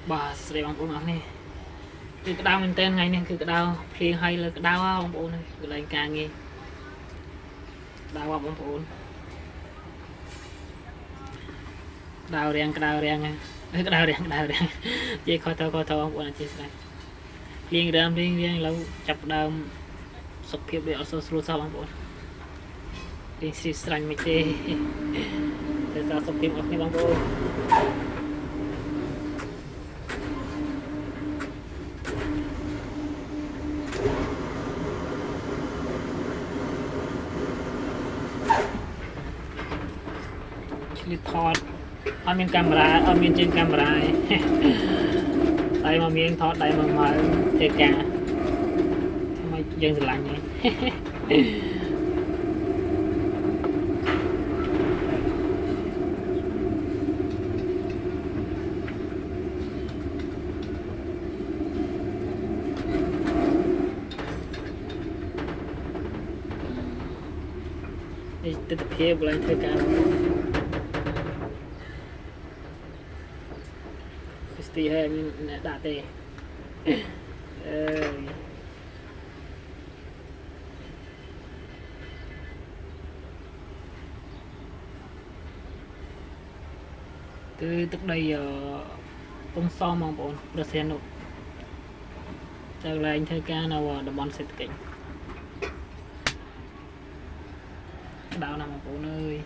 bà sẽ bằng bông nàyคือกระดาวมันเต้นไงเนี่ยคือกระดาวเพลงให้เลยกระดาวบางปูนคือรายการไงดาวบางปูนดาวเรียงกระดาวเรียงไงกระดาวเรียงเจ๊คอยเท่าบางปูนเจ๊ใส่เรียงแล้วจับดาวสุกเพียบเลยเอาโซ่สู้บางปูนเรียงสีสันไม่เจ๊แต่จะสุกเพียบออกนี่บางปูนทอดเอาเมียนกำราเอาเมียนเจนกำราได้มาเมียนทอดได้มาเด็กแก่ทำไมยังสลังไงติดเพียบอะไรเท่ากันตีให้มันด่าเตะtừ tức đây ông so mong bọn được xem được cho là anh thay ca nào đập bóng xịt kính đạo nằm ở bộ nơi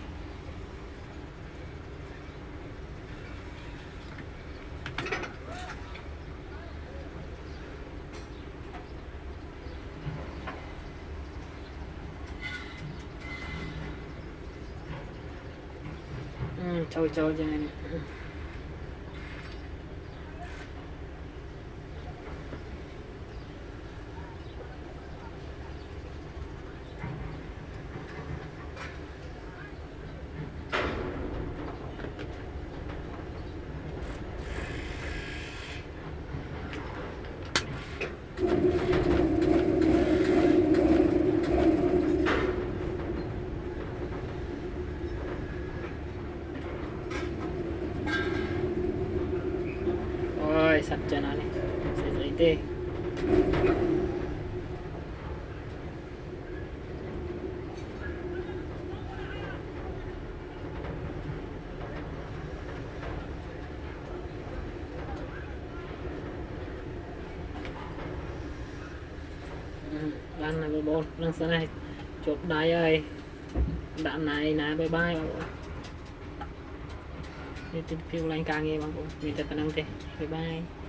trôi cho này sạch cho nó này sẽ giấy tê lần này bốn lần sau này chụp đáy ơi đạn này bye bye đi tìm kêu lên càng nghe bằng mình thật năng thế bye bye